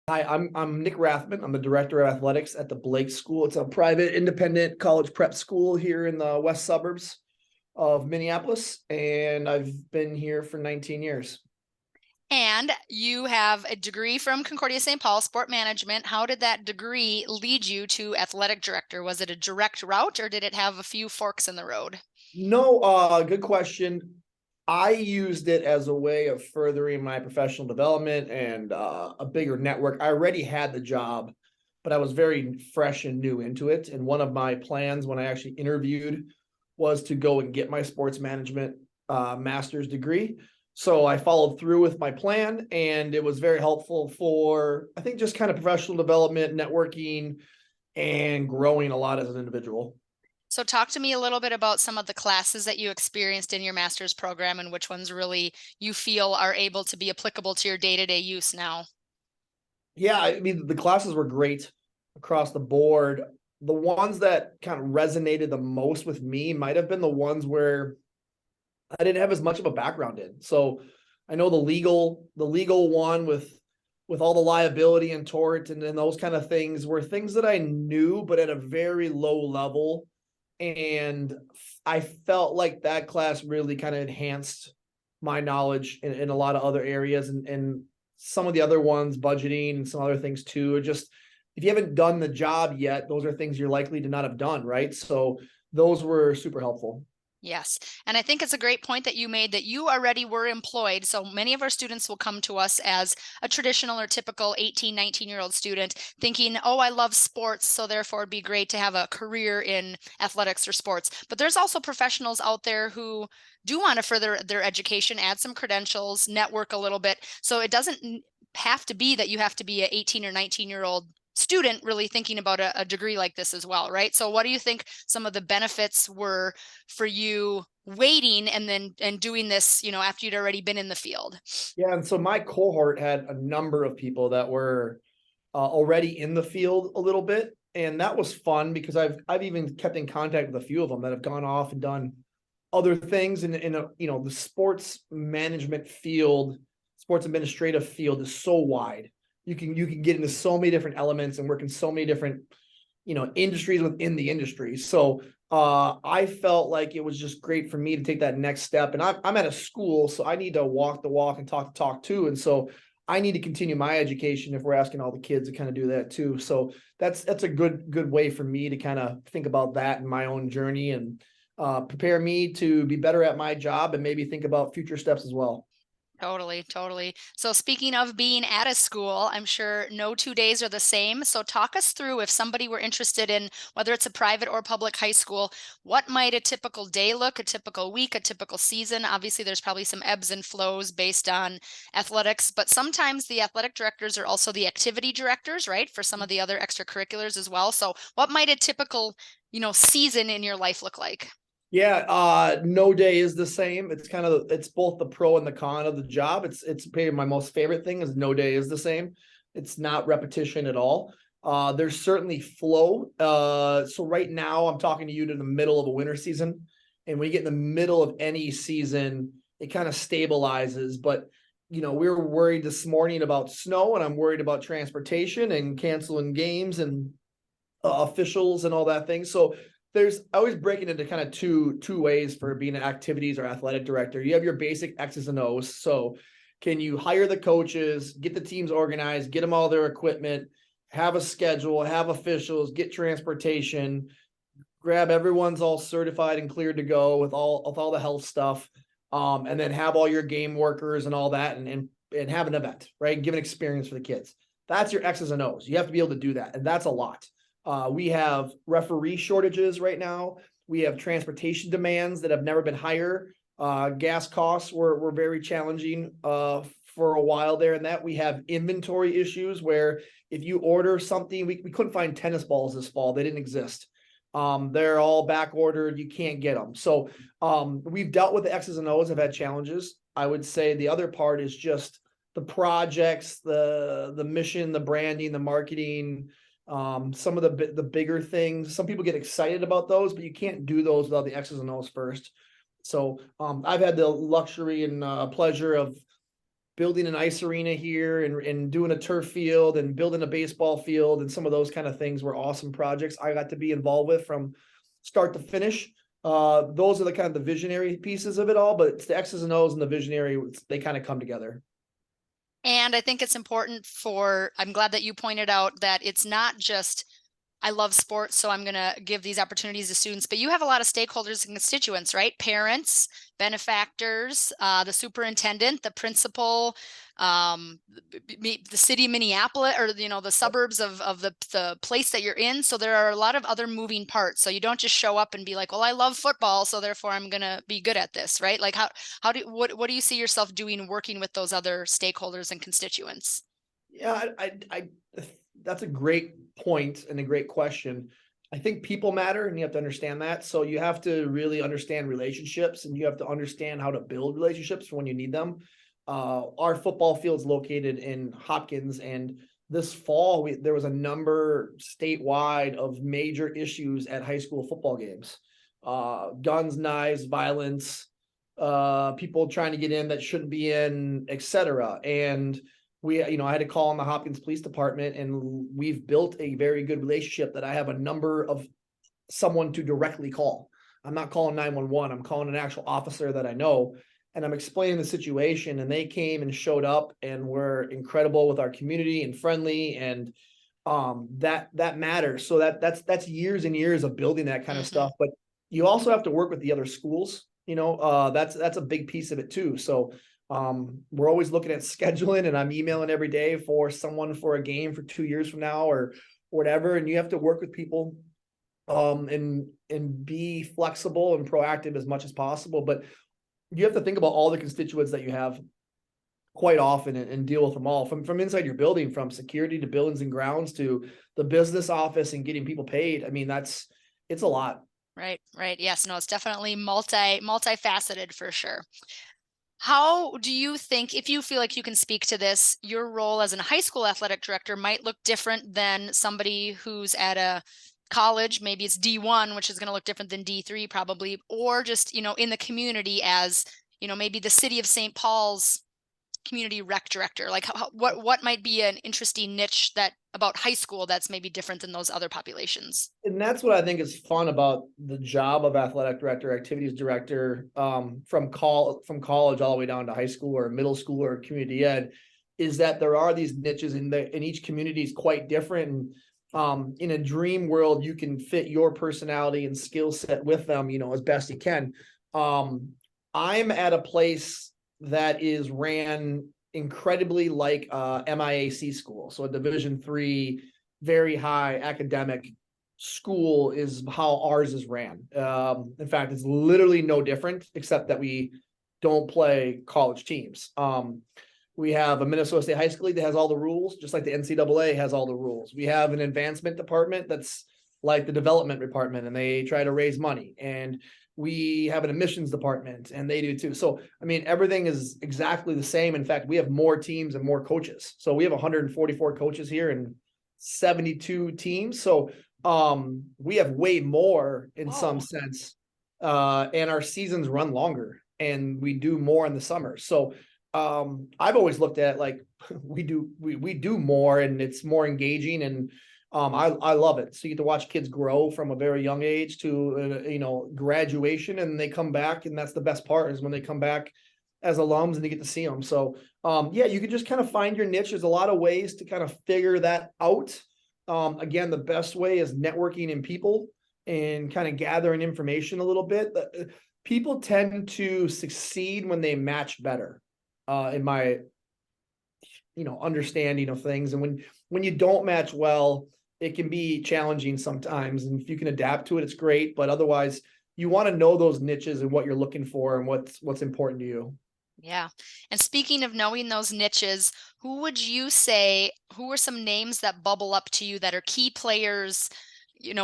Hi, I'm Nick Rathman. I'm the director of athletics at the Blake School. It's a private, independent college prep school here in the west suburbs of Minneapolis, and I've been here for 19 years. And you have a degree from Concordia St. Paul, sport management. How did that degree lead you to athletic director? Was it a direct route or did it have a few forks in the road? No, good question. I used it as a way of furthering my professional development and a bigger network. I already had the job, but I was very fresh and new into it. And one of my plans when I actually interviewed was to go and get my sports management master's degree. So I followed through with my plan, and it was very helpful for, I think, just kind of professional development, networking, and growing a lot as an individual. So talk to me a little bit about some of the classes that you experienced in your master's program and which ones really you feel are able to be applicable to your day-to-day use now. Yeah, I mean, the classes were great across the board. The ones that kind of resonated the most with me might have been the ones where I didn't have as much of a background in. So I know the legal one with all the liability and tort and those kind of things were things that I knew, but at a very low level. And I felt like that class really kind of enhanced my knowledge in a lot of other areas, and some of the other ones, budgeting and some other things too. Are just, if you haven't done the job yet, those are things you're likely to not have done, right? So those were super helpful. Yes. And I think it's a great point that you made that you already were employed. So many of our students will come to us as a traditional or typical 18, 19-year-old student thinking, oh, I love sports, so therefore it'd be great to have a career in athletics or sports. But there's also professionals out there who do want to further their education, add some credentials, network a little bit. So it doesn't have to be that you have to be an 18 or 19-year-old student really thinking about a degree like this as well, right? So what do you think some of the benefits were for you waiting and doing this, after you'd already been in the field? Yeah, and so my cohort had a number of people that were already in the field a little bit, and that was fun because I've even kept in contact with a few of them that have gone off and done other things in a, the sports management field, sports administrative field is so wide. You can get into so many different elements and work in so many different industries within the industry. So I felt like it was just great for me to take that next step. And I'm at a school, so I need to walk the walk and talk the talk too. And so I need to continue my education if we're asking all the kids to kind of do that too. So that's a good way for me to kind of think about that in my own journey and prepare me to be better at my job and maybe think about future steps as well. Totally, totally. So speaking of being at a school, I'm sure no 2 days are the same. So talk us through if somebody were interested in whether it's a private or public high school, what might a typical day look, a typical week, a typical season? Obviously, there's probably some ebbs and flows based on athletics, but sometimes the athletic directors are also the activity directors, right? For some of the other extracurriculars as well. So what might a typical, season in your life look like? Yeah, no day is the same. It's both the pro and the con of the job. It's probably my most favorite thing is no day is the same. It's not repetition at all. There's certainly flow. So right now I'm talking to you in the middle of a winter season, and when you get in the middle of any season, it kind of stabilizes. But we were worried this morning about snow, and I'm worried about transportation and canceling games and officials and all that thing. So there's I always break it into kind of two ways for being an activities or athletic director. You have your basic X's and O's. So can you hire the coaches, get the teams organized, get them all their equipment, have a schedule, have officials, get transportation, grab everyone's all certified and cleared to go with all the health stuff, and then have all your game workers and all that, and have an event, right? Give an experience for the kids. That's your X's and O's. You have to be able to do that, and that's a lot. We have referee shortages right now. We have transportation demands that have never been higher. Gas costs were very challenging for a while there. And that we have inventory issues where if you order something, we couldn't find tennis balls this fall. They didn't exist. They're all back ordered. You can't get them. So we've dealt with the X's and O's. Have had challenges. I would say the other part is just the projects, the mission, the branding, the marketing, some of the bigger things. Some people get excited about those, but you can't do those without the X's and O's first. So I've had the luxury and pleasure of building an ice arena here and doing a turf field and building a baseball field and some of those kind of things were awesome projects I got to be involved with from start to finish. Those are the kind of the visionary pieces of it all, but it's the X's and O's and the visionary, they kind of come together. And I think it's important I'm glad that you pointed out that it's not just, I love sports, so I'm going to give these opportunities to students, but you have a lot of stakeholders and constituents, right? Parents, benefactors, the superintendent, the principal, the city of Minneapolis, or, the suburbs of the place that you're in. So there are a lot of other moving parts. So you don't just show up and be like, well, I love football, so therefore I'm going to be good at this, right? Like what do you see yourself doing working with those other stakeholders and constituents? Yeah, that's a great point and a great question. I think people matter and you have to understand that. So you have to really understand relationships and you have to understand how to build relationships for when you need them. Our football field's located in Hopkins, and this fall there was a number statewide of major issues at high school football games. Guns, knives, violence, people trying to get in that shouldn't be in, etc. And I had to call on the Hopkins Police Department, and we've built a very good relationship that I have a number of someone to directly call. I'm not calling 911. I'm calling an actual officer that I know, and I'm explaining the situation, and they came and showed up and were incredible with our community and friendly, and that matters. So that's years and years of building that kind of stuff. But you also have to work with the other schools. That's a big piece of it too. So we're always looking at scheduling, and I'm emailing every day for someone for a game for 2 years from now or whatever. And you have to work with people and be flexible and proactive as much as possible. But you have to think about all the constituents that you have quite often and deal with them all from inside your building, from security to buildings and grounds to the business office and getting people paid. I mean, it's a lot. Right. Yes, no, it's definitely multifaceted for sure. How do you think, if you feel like you can speak to this, your role as a high school athletic director might look different than somebody who's at a college? Maybe it's D1, which is going to look different than D3 probably, or just, in the community as, maybe the city of St. Paul's community rec director. Like what might be an interesting niche that about high school that's maybe different than those other populations? And that's what I think is fun about the job of athletic director, activities director, from college all the way down to high school or middle school or community ed, is that there are these niches and each community is quite different. And in a dream world, you can fit your personality and skill set with them, as best you can. I'm at a place that is ran incredibly like MIAC school, so a Division III, very high academic school is how ours is ran. In fact, it's literally no different, except that we don't play college teams. We have a Minnesota State High School League that has all the rules, just like the NCAA has all the rules. We have an advancement department that's like the development department, and they try to raise money. And we have an admissions department, and they do too. So, I mean, everything is exactly the same. In fact, we have more teams and more coaches. So we have 144 coaches here and 72 teams. So we have way more in some sense. And our seasons run longer and we do more in the summer. So I've always looked at it like we do more and it's more engaging, and I love it. So you get to watch kids grow from a very young age to graduation, and they come back, and that's the best part is when they come back as alums and you get to see them. So you can just kind of find your niche. There's a lot of ways to kind of figure that out. Again, the best way is networking in people and kind of gathering information a little bit. People tend to succeed when they match better, in my understanding of things. And when you don't match well, it can be challenging sometimes. And if you can adapt to it, it's great. But otherwise, you want to know those niches and what you're looking for and what's important to you. Yeah. And speaking of knowing those niches, who would you say, who are some names that bubble up to you that are key players,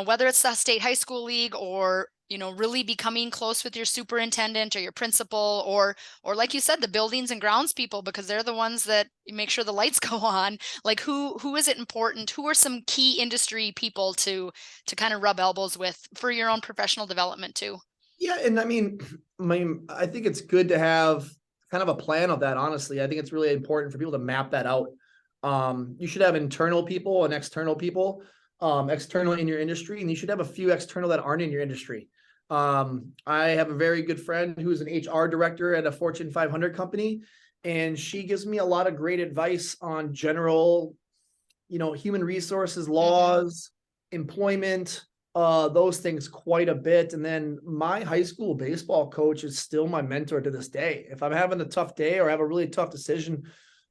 whether it's the state high school league or, really becoming close with your superintendent or your principal or like you said, the buildings and grounds people, because they're the ones that make sure the lights go on. Like who is it important? Who are some key industry people to kind of rub elbows with for your own professional development too? Yeah. And I mean, I think it's good to have kind of a plan of that, honestly. I think it's really important for people to map that out. You should have internal people and external people, external in your industry, and you should have a few external that aren't in your industry. I have a very good friend who's an HR director at a Fortune 500 company, and she gives me a lot of great advice on general, human resources laws, employment, those things quite a bit. And then my high school baseball coach is still my mentor to this day. If I'm having a tough day or have a really tough decision,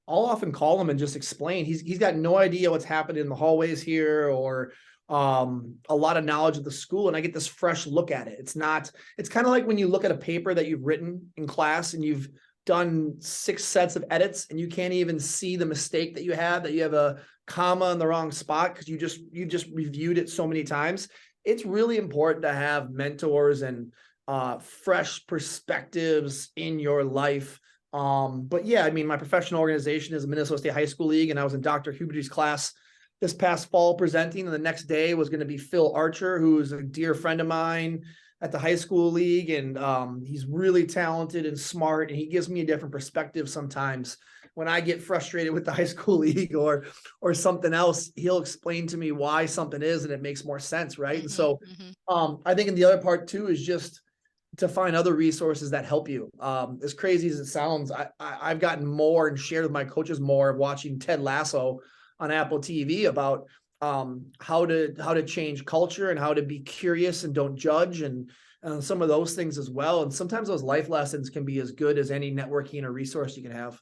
I'll often call him and just explain. He's got no idea what's happening in the hallways here, or a lot of knowledge of the school, and I get this fresh look at it. It's kind of like when you look at a paper that you've written in class and you've done 6 sets of edits and you can't even see the mistake that you have a comma in the wrong spot because you just reviewed it so many times. It's really important to have mentors and fresh perspectives in your life. But yeah, I mean, my professional organization is the Minnesota State High School League, and I was in Dr. Huberty's class this past fall presenting, and the next day was going to be Phil Archer, who's a dear friend of mine at the high school league. And he's really talented and smart, and he gives me a different perspective sometimes. When I get frustrated with the high school league or something else, he'll explain to me why something is, and it makes more sense, right? And so I think in the other part too is just to find other resources that help you. As crazy as it sounds, I've gotten more and shared with my coaches more of watching Ted Lasso on Apple TV about how to change culture and how to be curious and don't judge, and some of those things as well. And sometimes those life lessons can be as good as any networking or resource you can have.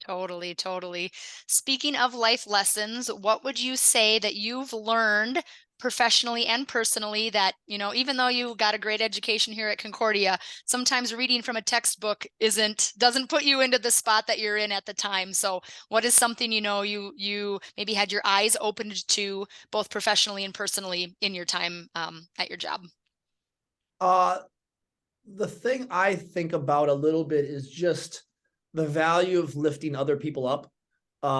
Totally, totally. Speaking of life lessons, what would you say that you've learned professionally and personally that, even though you got a great education here at Concordia, sometimes reading from a textbook doesn't put you into the spot that you're in at the time. So what is something, you maybe had your eyes opened to both professionally and personally in your time at your job? The thing I think about a little bit is just the value of lifting other people up.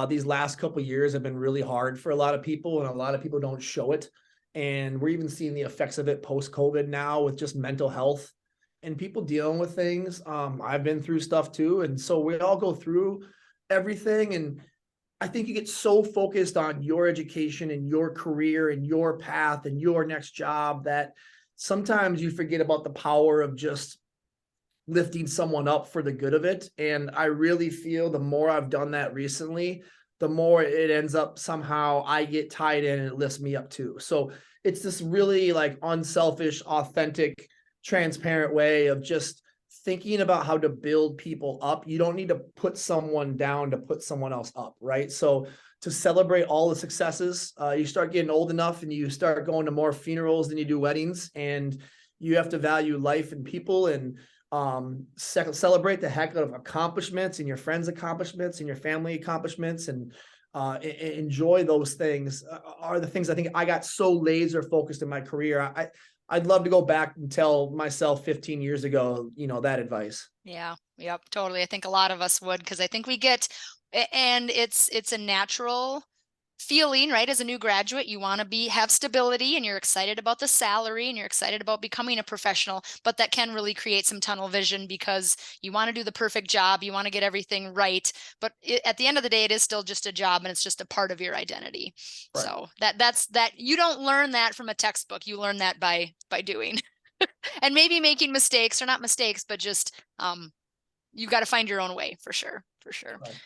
These last couple of years have been really hard for a lot of people, and a lot of people don't show it. And we're even seeing the effects of it post-COVID now with just mental health and people dealing with things. I've been through stuff too. And so we all go through everything. And I think you get so focused on your education and your career and your path and your next job that sometimes you forget about the power of just lifting someone up for the good of it. And I really feel the more I've done that recently, the more it ends up somehow I get tied in and it lifts me up too. So it's this really like unselfish, authentic, transparent way of just thinking about how to build people up. You don't need to put someone down to put someone else up, right? So to celebrate all the successes, you start getting old enough and you start going to more funerals than you do weddings, and you have to value life and people, and celebrate the heck out of accomplishments and your friends' accomplishments and your family accomplishments, and enjoy those things. Are the things I think I got so laser focused in my career. I'd love to go back and tell myself 15 years ago, that advice. Yeah, yep, totally. I think a lot of us would, because I think we get, and it's a natural feeling, right? As a new graduate, you want to have stability, and you're excited about the salary, and you're excited about becoming a professional, but that can really create some tunnel vision because you want to do the perfect job, you want to get everything right, but at the end of the day, it is still just a job, and it's just a part of your identity. Right. So that's you don't learn that from a textbook. You learn that by doing and maybe making mistakes, or not mistakes, but just you've got to find your own way, for sure. Right.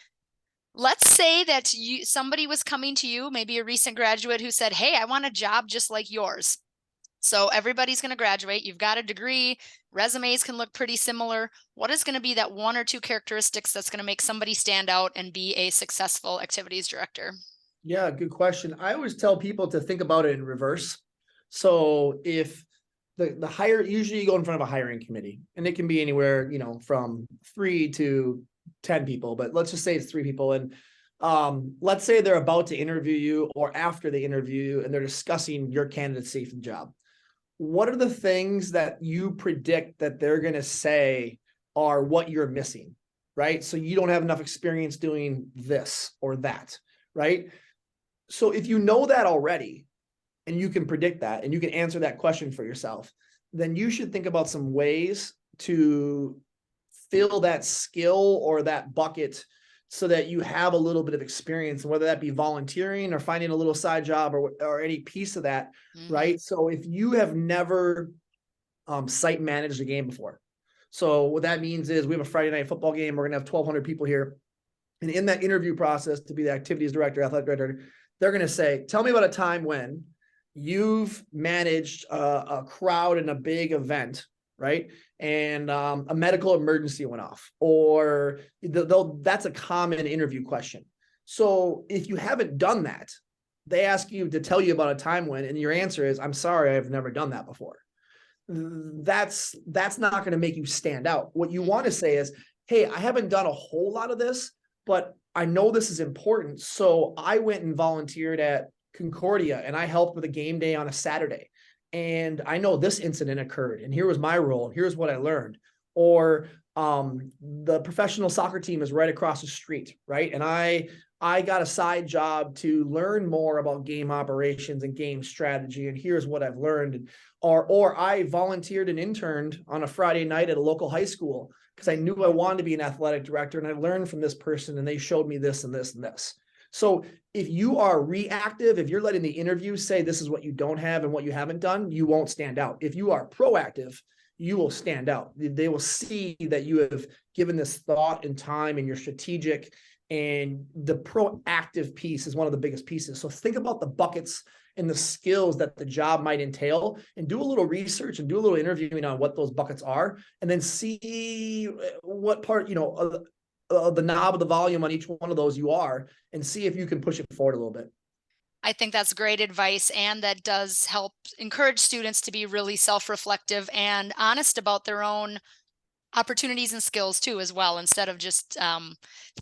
Let's say that somebody was coming to you, maybe a recent graduate, who said, "Hey, I want a job just like yours." So everybody's going to graduate. You've got a degree. Resumes can look pretty similar. What is going to be that 1 or 2 characteristics that's going to make somebody stand out and be a successful activities director? Yeah, good question. I always tell people to think about it in reverse. So if the hire, usually you go in front of a hiring committee, and it can be anywhere, from 3 to 10 people, but let's just say it's 3 people. And let's say they're about to interview you, or after they interview you, and they're discussing your candidacy for the job. What are the things that you predict that they're going to say are what you're missing, right? So you don't have enough experience doing this or that, right? So if you know that already, and you can predict that, and you can answer that question for yourself, then you should think about some ways to fill that skill or that bucket so that you have a little bit of experience, whether that be volunteering or finding a little side job or any piece of that, right? So if you have never site managed a game before, so what that means is we have a Friday night football game. We're going to have 1,200 people here. And in that interview process to be the activities director, athletic director, they're going to say, tell me about a time when you've managed a crowd in a big event, right? And a medical emergency went off, or that's a common interview question. So if you haven't done that, they ask you to tell you about a time when, and your answer is, I'm sorry, I've never done that before. That's not going to make you stand out. What you want to say is, hey, I haven't done a whole lot of this, but I know this is important. So I went and volunteered at Concordia and I helped with a game day on a Saturday. And I know this incident occurred and here was my role and here's what I learned. Or the professional soccer team is right across the street, right? And I got a side job to learn more about game operations and game strategy. And here's what I've learned. Or I volunteered and interned on a Friday night at a local high school because I knew I wanted to be an athletic director and I learned from this person and they showed me this and this and this. So if you are reactive, if you're letting the interview say this is what you don't have and what you haven't done, you won't stand out. If you are proactive, you will stand out. They will see that you have given this thought and time and you're strategic, and the proactive piece is one of the biggest pieces. So think about the buckets and the skills that the job might entail and do a little research and do a little interviewing on what those buckets are, and then see what part, the knob of the volume on each one of those you are, and see if you can push it forward a little bit. I think that's great advice, and that does help encourage students to be really self-reflective and honest about their own opportunities and skills too, as well, instead of just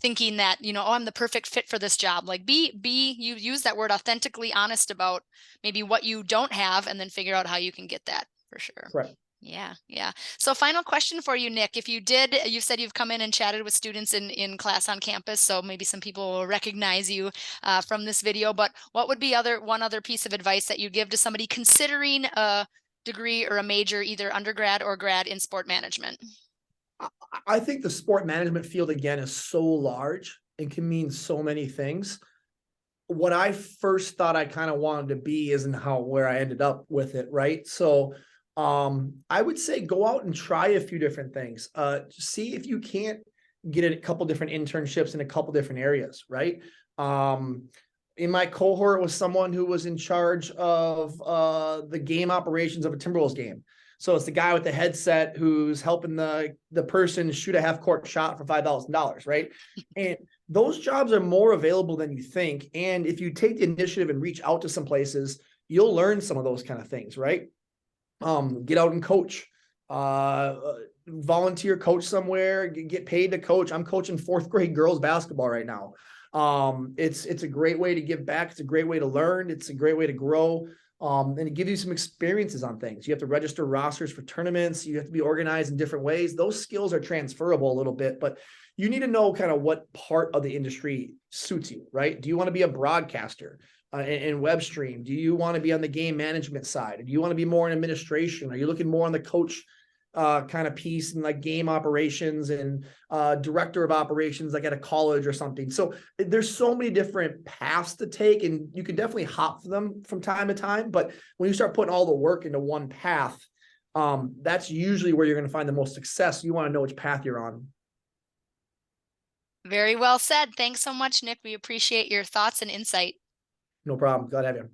thinking that, oh, I'm the perfect fit for this job. Like you use that word, authentically honest about maybe what you don't have, and then figure out how you can get that, for sure. Right. Yeah. So final question for you, Nick. You said you've come in and chatted with students in class on campus, so maybe some people will recognize you from this video, but what would be one other piece of advice that you give to somebody considering a degree or a major, either undergrad or grad, in sport management? I think the sport management field, again, is so large and can mean so many things. What I first thought I kind of wanted to be isn't where I ended up with it, right? So I would say go out and try a few different things. See if you can't get a couple different internships in a couple different areas, right? In my cohort was someone who was in charge of the game operations of a Timberwolves game. So it's the guy with the headset who's helping the person shoot a half court shot for $5,000, right? And those jobs are more available than you think. And if you take the initiative and reach out to some places, you'll learn some of those kind of things, right? Get out and coach, volunteer coach somewhere, get paid to coach. I'm coaching 4th grade girls basketball right now. It's a great way to give back. It's a great way to learn. It's a great way to grow. And it gives you some experiences on things. You have to register rosters for tournaments. You have to be organized in different ways. Those skills are transferable a little bit, but you need to know kind of what part of the industry suits you, right? Do you want to be a broadcaster and web stream? Do you want to be on the game management side? Do you want to be more in administration? Are you looking more on the coach kind of piece and like game operations and director of operations, like at a college or something? So there's so many different paths to take, and you can definitely hop them from time to time. But when you start putting all the work into one path, that's usually where you're going to find the most success. You want to know which path you're on. Very well said. Thanks so much, Nick. We appreciate your thoughts and insight. No problem. Glad to have you.